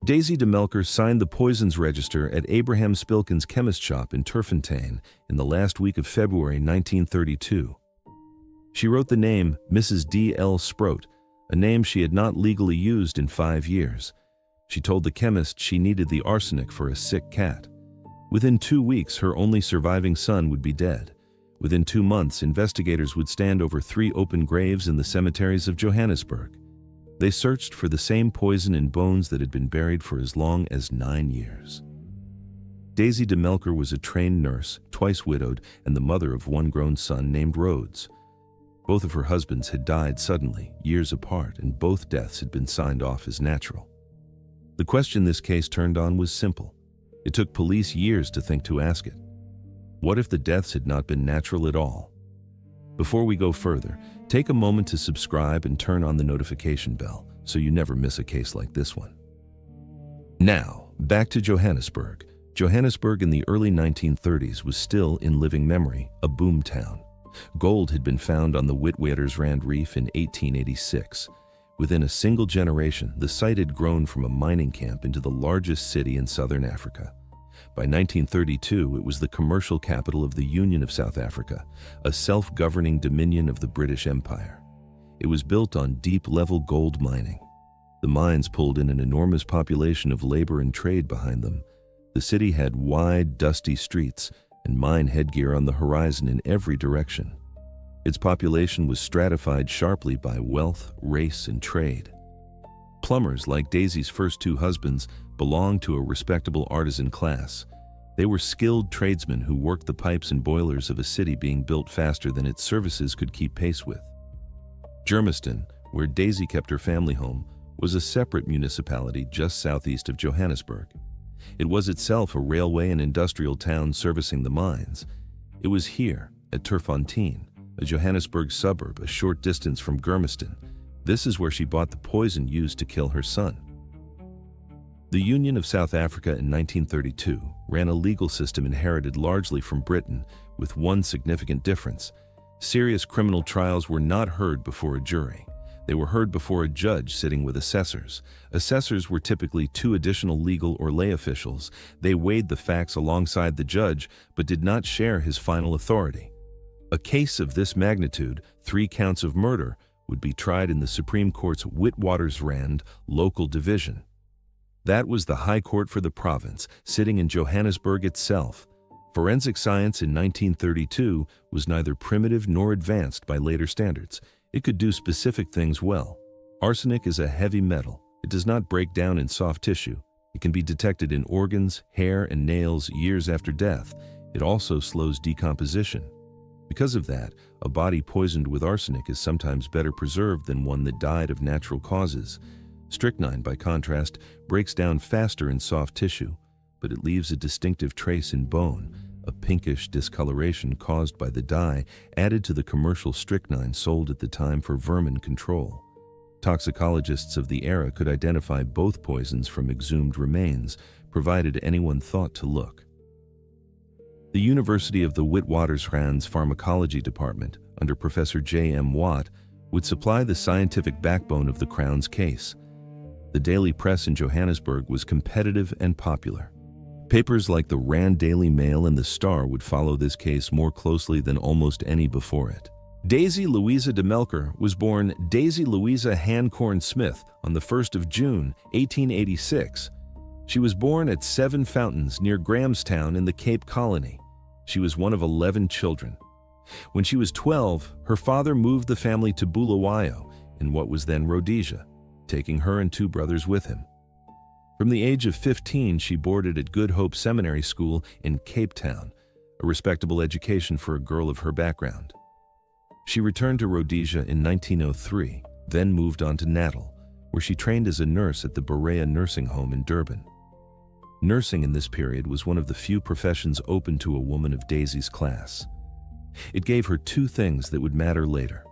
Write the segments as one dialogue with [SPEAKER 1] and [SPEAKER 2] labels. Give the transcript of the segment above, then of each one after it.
[SPEAKER 1] Daisy de Melker signed the poisons register at Abraham Spilkin's chemist shop in Turffontein in the last week of February 1932. She wrote the name Mrs. D. L. Sproat, a name she had not legally used in 5 years. She told the chemist she needed the arsenic for a sick cat. Within 2 weeks, her only surviving son would be dead. Within 2 months, investigators would stand over 3 open graves in the cemeteries of Johannesburg. They searched for the same poison in bones that had been buried for as long as 9 years. Daisy de Melker was a trained nurse, twice widowed, and the mother of one grown son named Rhodes. Both of her husbands had died suddenly, years apart, and both deaths had been signed off as natural. The question this case turned on was simple. It took police years to think to ask it. What if the deaths had not been natural at all? Before we go further, take a moment to subscribe and turn on the notification bell so you never miss a case like this one. Now, back to Johannesburg. Johannesburg in the early 1930s was still, in living memory, a boom town. Gold had been found on the Witwatersrand Reef in 1886. Within a single generation, the site had grown from a mining camp into the largest city in southern Africa. By 1932, it was the commercial capital of the Union of South Africa, a self-governing dominion of the British Empire. It was built on deep-level gold mining. The mines pulled in an enormous population of labor and trade behind them. The city had wide, dusty streets and mine headgear on the horizon in every direction. Its population was stratified sharply by wealth, race, and trade. Plumbers, like Daisy's first 2 husbands, belonged to a respectable artisan class. They were skilled tradesmen who worked the pipes and boilers of a city being built faster than its services could keep pace with. Germiston, where Daisy kept her family home, was a separate municipality just southeast of Johannesburg. It was itself a railway and industrial town servicing the mines. It was here, at Turffontein, a Johannesburg suburb a short distance from Germiston. This is where she bought the poison used to kill her son. The Union of South Africa in 1932 ran a legal system inherited largely from Britain, with one significant difference. Serious criminal trials were not heard before a jury. They were heard before a judge sitting with assessors. Assessors were typically 2 additional legal or lay officials. They weighed the facts alongside the judge, but did not share his final authority. A case of this magnitude, 3 counts of murder, would be tried in the Supreme Court's Witwatersrand Local Division. That was the High Court for the province, sitting in Johannesburg itself. Forensic science in 1932 was neither primitive nor advanced by later standards. It could do specific things well. Arsenic is a heavy metal. It does not break down in soft tissue. It can be detected in organs, hair, and nails years after death. It also slows decomposition. Because of that, a body poisoned with arsenic is sometimes better preserved than one that died of natural causes. Strychnine, by contrast, breaks down faster in soft tissue, but it leaves a distinctive trace in bone, a pinkish discoloration caused by the dye added to the commercial strychnine sold at the time for vermin control. Toxicologists of the era could identify both poisons from exhumed remains, provided anyone thought to look. The University of the Witwatersrand's Pharmacology Department, under Professor J.M. Watt, would supply the scientific backbone of the Crown's case. The daily press in Johannesburg was competitive and popular. Papers like the Rand Daily Mail and the Star would follow this case more closely than almost any before it. Daisy Louisa de Melker was born Daisy Louisa Hancorn Smith on the 1st of June, 1886. She was born at 7 Fountains near Grahamstown in the Cape Colony. She was one of 11 children. When she was 12, her father moved the family to Bulawayo in what was then Rhodesia, taking her and 2 brothers with him. From the age of 15, she boarded at Good Hope Seminary School in Cape Town, a respectable education for a girl of her background. She returned to Rhodesia in 1903, then moved on to Natal, where she trained as a nurse at the Berea Nursing Home in Durban. Nursing in this period was one of the few professions open to a woman of Daisy's class. It gave her 2 things that would matter later.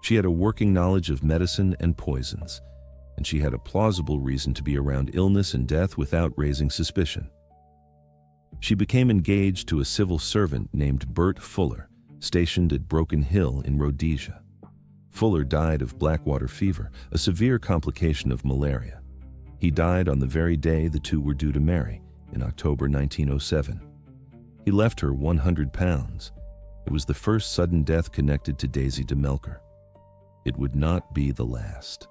[SPEAKER 1] She had a working knowledge of medicine and poisons, and she had a plausible reason to be around illness and death without raising suspicion. She became engaged to a civil servant named Bert Fuller, stationed at Broken Hill in Rhodesia. Fuller died of blackwater fever, a severe complication of malaria. He died on the very day the two were due to marry, in October 1907. He left her 100 pounds. It was the first sudden death connected to Daisy de Melker. It would not be the last.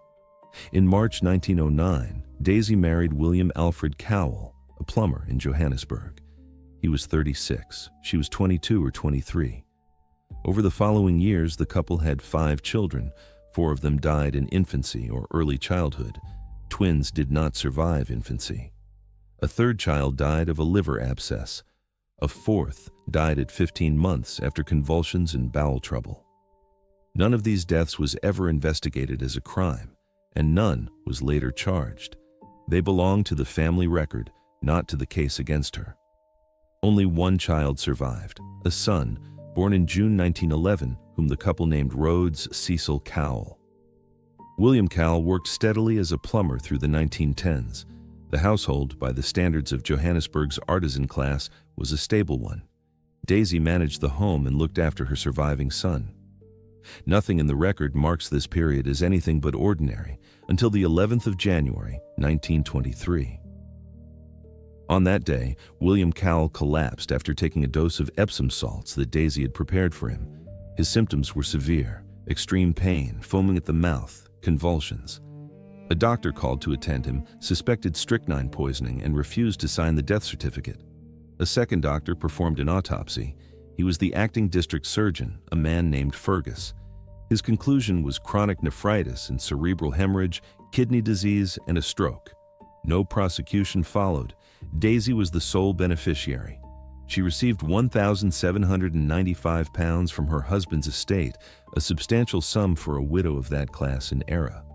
[SPEAKER 1] In March 1909, Daisy married William Alfred Cowell, a plumber in Johannesburg. He was 36, she was 22 or 23. Over the following years, the couple had 5 children. 4 of them died in infancy or early childhood. Twins did not survive infancy. A 3rd child died of a liver abscess. A 4th died at 15 months after convulsions and bowel trouble. None of these deaths was ever investigated as a crime, and none was later charged. They belong to the family record, not to the case against her. Only 1 child survived, a son, born in June 1911, whom the couple named Rhodes Cecil Cowell. William Cowell worked steadily as a plumber through the 1910s. The household, by the standards of Johannesburg's artisan class, was a stable one. Daisy managed the home and looked after her surviving son. Nothing in the record marks this period as anything but ordinary until the 11th of January, 1923. On that day, William Cowell collapsed after taking a dose of Epsom salts that Daisy had prepared for him. His symptoms were severe: extreme pain, foaming at the mouth, convulsions. A doctor called to attend him suspected strychnine poisoning and refused to sign the death certificate. A second doctor performed an autopsy. He was the acting district surgeon, a man named Fergus. His conclusion was chronic nephritis and cerebral hemorrhage, kidney disease, and a stroke. No prosecution followed. Daisy was the sole beneficiary. She received £1,795 from her husband's estate, a substantial sum for a widow of that class and era.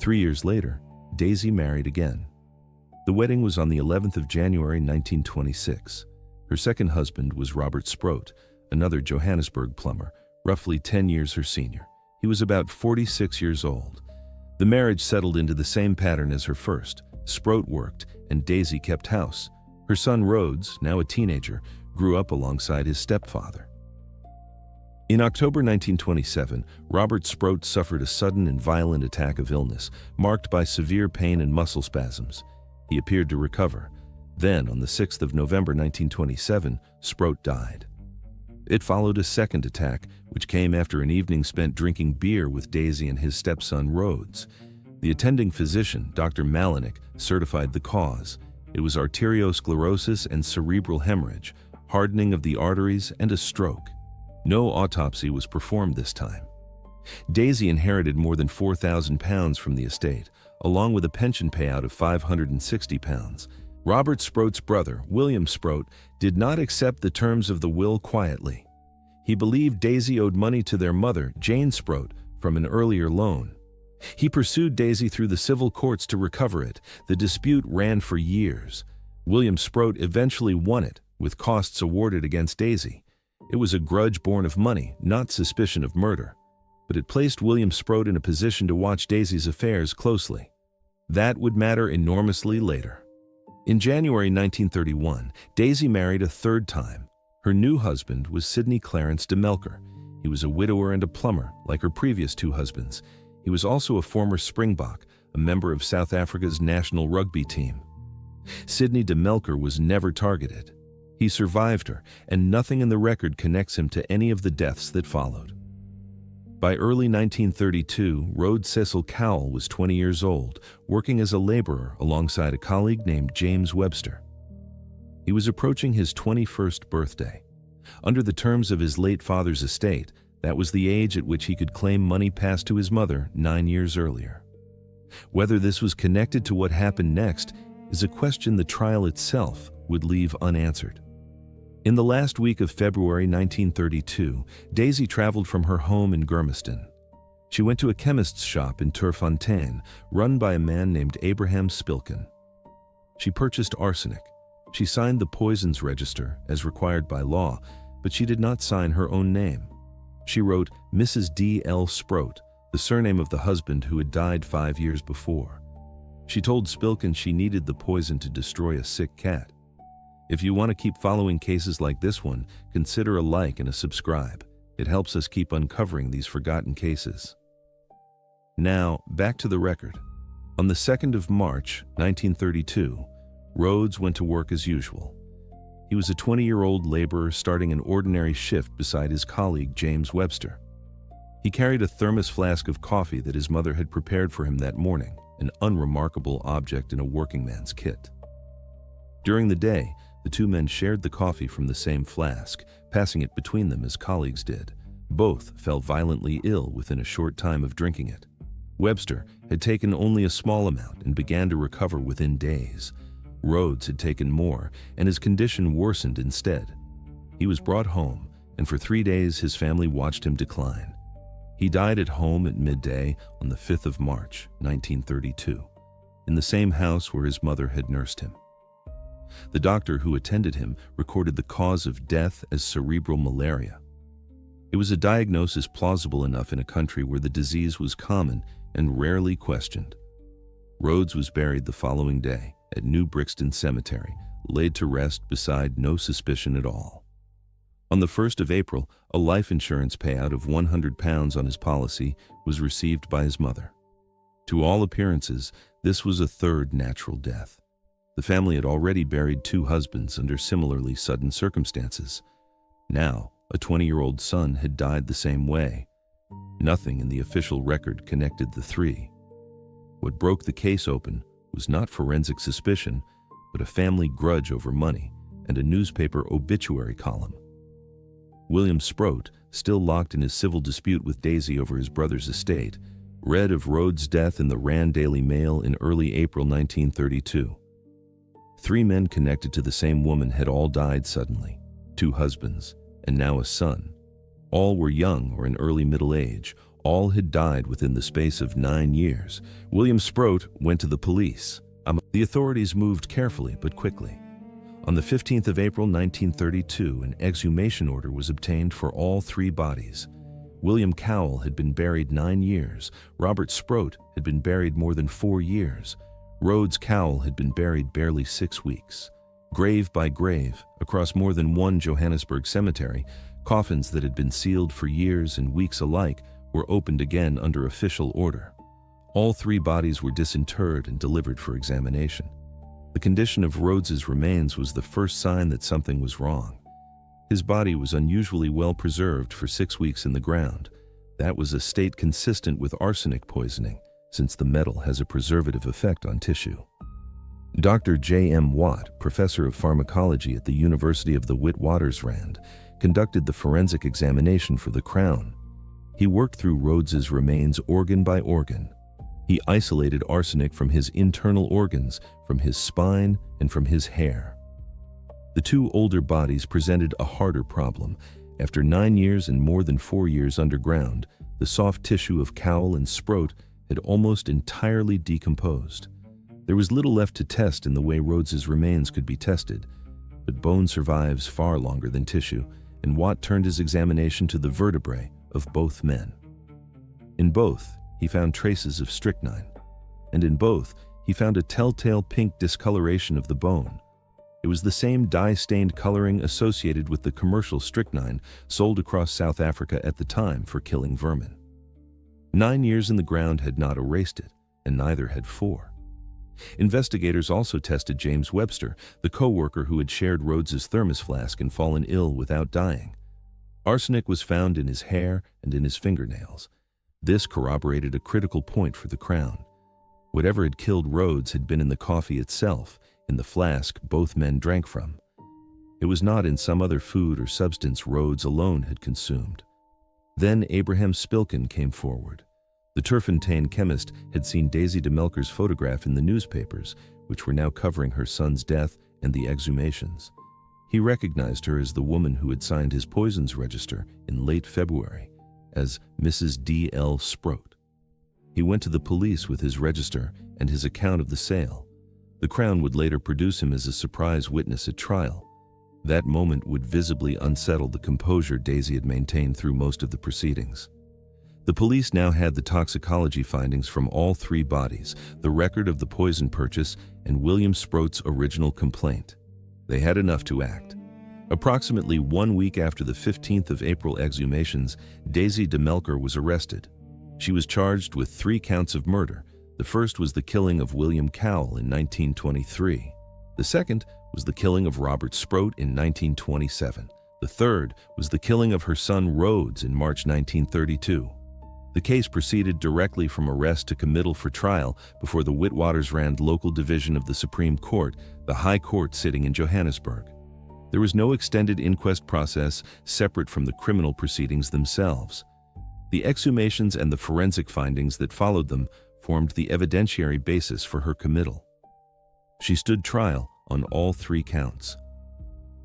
[SPEAKER 1] 3 years later, Daisy married again. The wedding was on the 11th of January 1926. Her second husband was Robert Sproat, another Johannesburg plumber, roughly 10 years her senior. He was about 46 years old. The marriage settled into the same pattern as her first. Sproat worked, and Daisy kept house. Her son Rhodes, now a teenager, grew up alongside his stepfather. In October 1927, Robert Sproat suffered a sudden and violent attack of illness, marked by severe pain and muscle spasms. He appeared to recover. Then, on the 6th of November 1927, Sproat died. It followed a second attack, which came after an evening spent drinking beer with Daisy and his stepson Rhodes. The attending physician, Dr. Malinek, certified the cause. It was arteriosclerosis and cerebral hemorrhage, hardening of the arteries, and a stroke. No autopsy was performed this time. Daisy inherited more than £4,000 from the estate, along with a pension payout of £560. Robert Sproat's brother, William Sproat, did not accept the terms of the will quietly. He believed Daisy owed money to their mother, Jane Sproat, from an earlier loan. He pursued Daisy through the civil courts to recover it. The dispute ran for years. William Sproat eventually won it, with costs awarded against Daisy. It was a grudge born of money, not suspicion of murder. But it placed William Sproat in a position to watch Daisy's affairs closely. That would matter enormously later. In January 1931, Daisy married a third time. Her new husband was Sidney Clarence de Melker. He was a widower and a plumber, like her previous 2 husbands. He was also a former Springbok, a member of South Africa's national rugby team. Sidney de Melker was never targeted. He survived her, and nothing in the record connects him to any of the deaths that followed. By early 1932, Rhodes Cecil Cowell was 20 years old, working as a laborer alongside a colleague named James Webster. He was approaching his 21st birthday. Under the terms of his late father's estate, that was the age at which he could claim money passed to his mother 9 years earlier. Whether this was connected to what happened next is a question the trial itself would leave unanswered. In the last week of February 1932, Daisy traveled from her home in Germiston. She went to a chemist's shop in Terfontein, run by a man named Abraham Spilkin. She purchased arsenic. She signed the poisons register, as required by law, but she did not sign her own name. She wrote Mrs. D. L. Sproat, the surname of the husband who had died 5 years before. She told Spilkin she needed the poison to destroy a sick cat. If you want to keep following cases like this one, consider a like and a subscribe. It helps us keep uncovering these forgotten cases. Now, back to the record. On the 2nd of March, 1932, Rhodes went to work as usual. He was a 20-year-old laborer starting an ordinary shift beside his colleague James Webster. He carried a thermos flask of coffee that his mother had prepared for him that morning, an unremarkable object in a working man's kit. During the day, the two men shared the coffee from the same flask, passing it between them as colleagues did. Both fell violently ill within a short time of drinking it. Webster had taken only a small amount and began to recover within days. Rhodes had taken more, and his condition worsened instead. He was brought home, and for 3 days his family watched him decline. He died at home at midday on the 5th of March, 1932, in the same house where his mother had nursed him. The doctor who attended him recorded the cause of death as cerebral malaria. It was a diagnosis plausible enough in a country where the disease was common and rarely questioned. Rhodes was buried the following day at New Brixton Cemetery, laid to rest beside no suspicion at all. On the 1st of April, a life insurance payout of £100 on his policy was received by his mother. To all appearances, this was a third natural death. The family had already buried 2 husbands under similarly sudden circumstances. Now, a 20-year-old son had died the same way. Nothing in the official record connected the 3. What broke the case open was not forensic suspicion, but a family grudge over money and a newspaper obituary column. William Sproat, still locked in his civil dispute with Daisy over his brother's estate, read of Rhodes' death in the Rand Daily Mail in early April 1932. 3 men connected to the same woman had all died suddenly, 2 husbands, and now a son. All were young or in early middle age. All had died within the space of 9 years. William Sproat went to the police. The authorities moved carefully but quickly. On the 15th of April 1932, an exhumation order was obtained for all 3 bodies. William Cowell had been buried 9 years. Robert Sproat had been buried more than 4 years. Rhodes Cowell had been buried barely 6 weeks. Grave by grave, across more than one Johannesburg cemetery, coffins that had been sealed for years and weeks alike were opened again under official order. All 3 bodies were disinterred and delivered for examination. The condition of Rhodes's remains was the first sign that something was wrong. His body was unusually well preserved for 6 weeks in the ground. That was a state consistent with arsenic poisoning, since the metal has a preservative effect on tissue. Dr. J.M. Watt, professor of pharmacology at the University of the Witwatersrand, conducted the forensic examination for the Crown. He worked through Rhodes's remains organ by organ. He isolated arsenic from his internal organs, from his spine, and from his hair. The 2 older bodies presented a harder problem. After 9 years and more than 4 years underground, the soft tissue of Cowell and Sproat had almost entirely decomposed. There was little left to test in the way Rhodes's remains could be tested, but bone survives far longer than tissue, and Watt turned his examination to the vertebrae of both men. In both, he found traces of strychnine, and in both, he found a telltale pink discoloration of the bone. It was the same dye-stained coloring associated with the commercial strychnine sold across South Africa at the time for killing vermin. 9 years in the ground had not erased it, and neither had 4. Investigators also tested James Webster, the coworker who had shared Rhodes's thermos flask and fallen ill without dying. Arsenic was found in his hair and in his fingernails. This corroborated a critical point for the Crown. Whatever had killed Rhodes had been in the coffee itself, in the flask both men drank from. It was not in some other food or substance Rhodes alone had consumed. Then Abraham Spilkin came forward. The Turffontein chemist had seen Daisy de Melker's photograph in the newspapers, which were now covering her son's death and the exhumations. He recognized her as the woman who had signed his poisons register in late February, as Mrs. D.L. Sproat. He went to the police with his register and his account of the sale. The Crown would later produce him as a surprise witness at trial. That moment would visibly unsettle the composure Daisy had maintained through most of the proceedings. The police now had the toxicology findings from all 3 bodies, the record of the poison purchase, and William Sproat's original complaint. They had enough to act. Approximately 1 week after the 15th of April exhumations, Daisy de Melker was arrested. She was charged with 3 counts of murder, The first was the killing of William Cowell in 1923. The second was the killing of Robert Sproat in 1927. The third was the killing of her son Rhodes in March 1932. The case proceeded directly from arrest to committal for trial before the Witwatersrand Local Division of the Supreme Court, the High Court sitting in Johannesburg. There was no extended inquest process separate from the criminal proceedings themselves. The exhumations and the forensic findings that followed them formed the evidentiary basis for her committal. She stood trial on all 3 counts.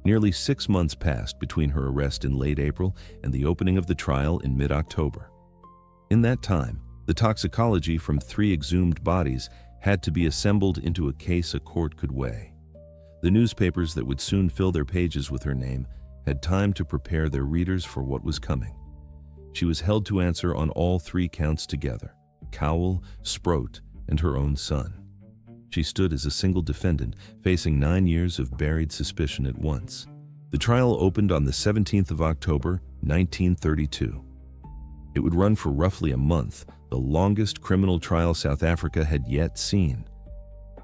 [SPEAKER 1] Nearly 6 months passed between her arrest in late April and the opening of the trial in mid-October. In that time, the toxicology from 3 exhumed bodies had to be assembled into a case a court could weigh. The newspapers that would soon fill their pages with her name had time to prepare their readers for what was coming. She was held to answer on all 3 counts together: Cowell, Sproat, and her own son. She stood as a single defendant, facing 9 years of buried suspicion at once. The trial opened on the 17th of October, 1932. It would run for roughly a month, the longest criminal trial South Africa had yet seen.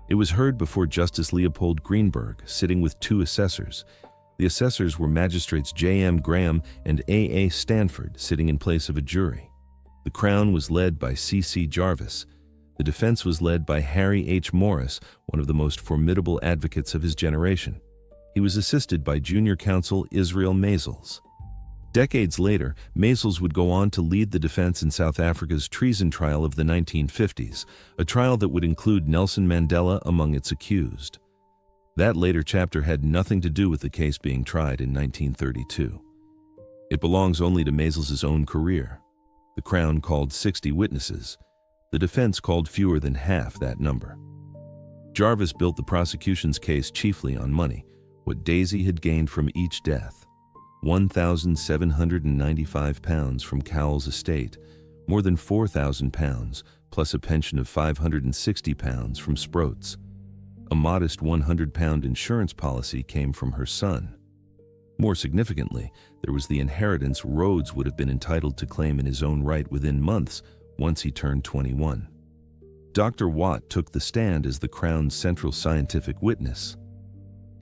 [SPEAKER 1] It was heard before Justice Leopold Greenberg, sitting with 2 assessors. The assessors were magistrates J.M. Graham and A.A. Stanford, sitting in place of a jury. The Crown was led by C.C. Jarvis. The defense was led by Harry H. Morris, one of the most formidable advocates of his generation. He was assisted by junior counsel Israel Maisels. Decades later, Maisels would go on to lead the defense in South Africa's treason trial of the 1950s, a trial that would include Nelson Mandela among its accused. That later chapter had nothing to do with the case being tried in 1932. It belongs only to Maisels' own career. The Crown called 60 witnesses. The defense called fewer than half that number. Jarvis built the prosecution's case chiefly on money, what Daisy had gained from each death. £1,795 from Cowell's estate, more than £4,000, plus a pension of £560 from Sproat's. A modest £100 insurance policy came from her son. More significantly, there was the inheritance Rhodes would have been entitled to claim in his own right within months once he turned 21. Dr. Watt took the stand as the Crown's central scientific witness.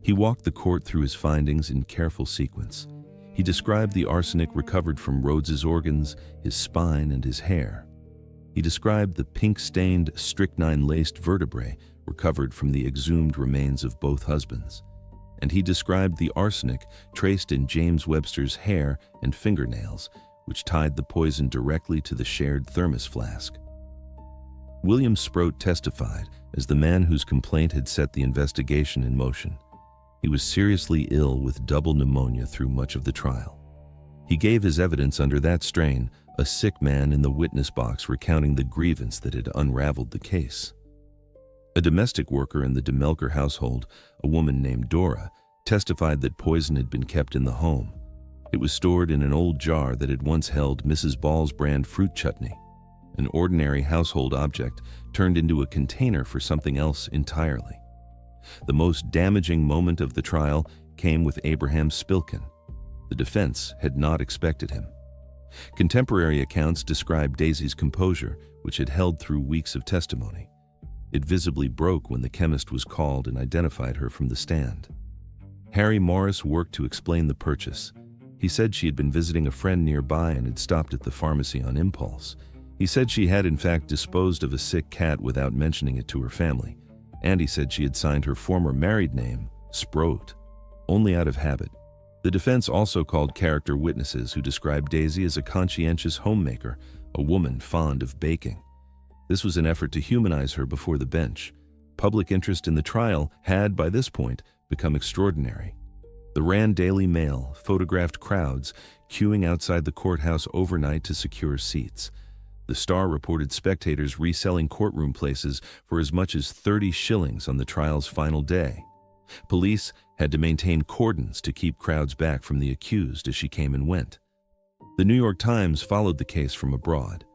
[SPEAKER 1] He walked the court through his findings in careful sequence. He described the arsenic recovered from Rhodes's organs, his spine, and his hair. He described the pink-stained, strychnine-laced vertebrae recovered from the exhumed remains of both husbands. And he described the arsenic traced in James Webster's hair and fingernails, which tied the poison directly to the shared thermos flask. William Sproat testified as the man whose complaint had set the investigation in motion. He was seriously ill with double pneumonia through much of the trial. He gave his evidence under that strain, a sick man in the witness box recounting the grievance that had unraveled the case. A domestic worker in the de Melker household, a woman named Dora, testified that poison had been kept in the home. It was stored in an old jar that had once held Mrs. Ball's brand fruit chutney, an ordinary household object turned into a container for something else entirely. The most damaging moment of the trial came with Abraham Spilkin. The defense had not expected him. Contemporary accounts describe Daisy's composure, which had held through weeks of testimony. It visibly broke when the chemist was called and identified her from the stand. Harry Morris worked to explain the purchase. He said she had been visiting a friend nearby and had stopped at the pharmacy on impulse. He said she had in fact disposed of a sick cat without mentioning it to her family. And he said she had signed her former married name, Sproat, only out of habit. The defense also called character witnesses who described Daisy as a conscientious homemaker, a woman fond of baking. This was an effort to humanize her before the bench. Public interest in the trial had, by this point, become extraordinary. The Rand Daily Mail photographed crowds queuing outside the courthouse overnight to secure seats. The Star reported spectators reselling courtroom places for as much as 30 shillings on the trial's final day. Police had to maintain cordons to keep crowds back from the accused as she came and went. The New York Times followed the case from abroad.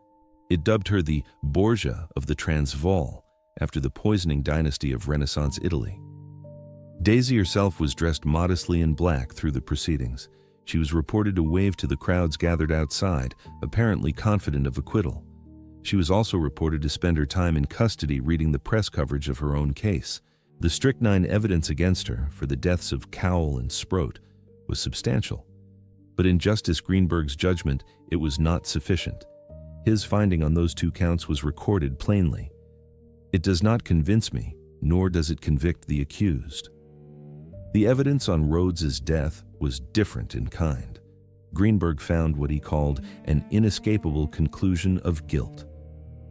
[SPEAKER 1] It dubbed her the Borgia of the Transvaal, after the poisoning dynasty of Renaissance Italy. Daisy herself was dressed modestly in black through the proceedings. She was reported to wave to the crowds gathered outside, apparently confident of acquittal. She was also reported to spend her time in custody reading the press coverage of her own case. The strychnine evidence against her for the deaths of Cowell and Sproat was substantial, but in Justice Greenberg's judgment, it was not sufficient. His finding on those 2 counts was recorded plainly. It does not convince me, nor does it convict the accused. The evidence on Rhodes's death was different in kind. Greenberg found what he called an inescapable conclusion of guilt.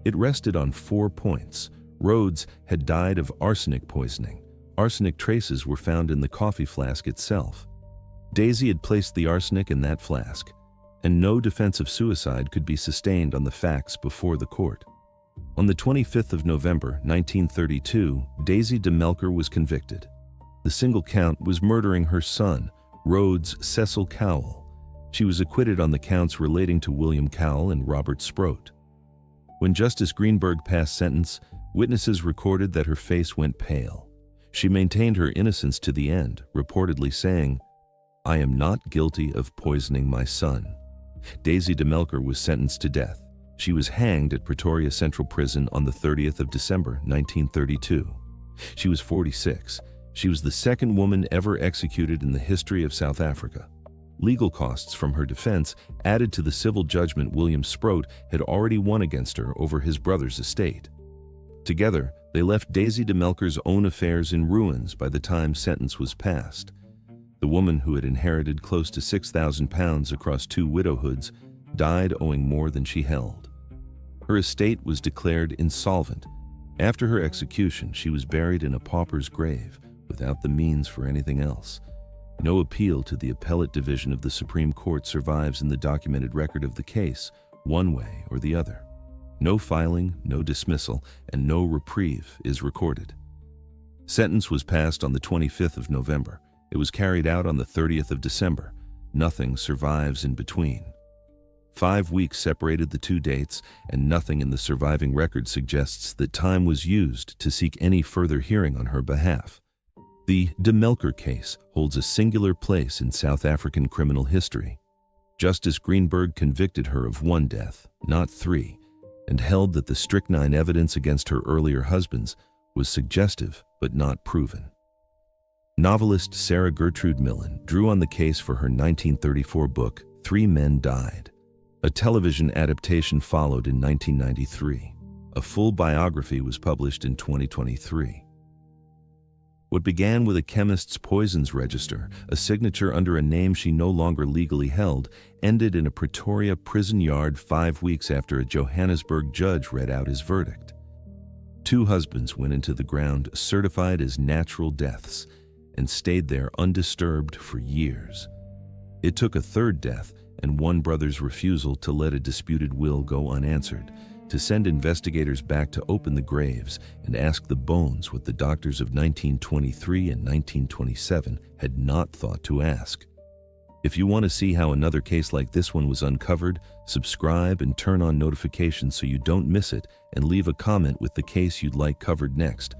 [SPEAKER 1] It rested on 4 points. Rhodes had died of arsenic poisoning. Arsenic traces were found in the coffee flask itself. Daisy had placed the arsenic in that flask, and no defense of suicide could be sustained on the facts before the court. On the 25th of November, 1932, Daisy de Melker was convicted. The single count was murdering her son, Rhodes Cecil Cowell. She was acquitted on the counts relating to William Cowell and Robert Sproat. When Justice Greenberg passed sentence, witnesses recorded that her face went pale. She maintained her innocence to the end, reportedly saying, "I am not guilty of poisoning my son." Daisy de Melker was sentenced to death. She was hanged at Pretoria Central Prison on the 30th of December, 1932. She was 46. She was the second woman ever executed in the history of South Africa. Legal costs from her defense added to the civil judgment William Sproat had already won against her over his brother's estate. Together, they left Daisy de Melker's own affairs in ruins by the time sentence was passed. The woman who had inherited close to £6,000 across 2 widowhoods died owing more than she held. Her estate was declared insolvent. After her execution, she was buried in a pauper's grave without the means for anything else. No appeal to the appellate division of the Supreme Court survives in the documented record of the case, one way or the other. No filing, no dismissal, and no reprieve is recorded. Sentence was passed on the 25th of November. It was carried out on the 30th of December. Nothing survives in between. 5 weeks separated the 2 dates, and nothing in the surviving record suggests that time was used to seek any further hearing on her behalf. The de Melker case holds a singular place in South African criminal history. Justice Greenberg convicted her of 1 death, not 3, and held that the strychnine evidence against her earlier husbands was suggestive but not proven. Novelist Sarah Gertrude Millen drew on the case for her 1934 book, 3 Men Died. A television adaptation followed in 1993. A full biography was published in 2023. What began with a chemist's poisons register, a signature under a name she no longer legally held, ended in a Pretoria prison yard 5 weeks after a Johannesburg judge read out his verdict. 2 husbands went into the ground certified as natural deaths and stayed there undisturbed for years. It took a 3rd death and one brother's refusal to let a disputed will go unanswered to send investigators back to open the graves and ask the bones what the doctors of 1923 and 1927 had not thought to ask. If you want to see how another case like this one was uncovered, subscribe and turn on notifications so you don't miss it, and leave a comment with the case you'd like covered next.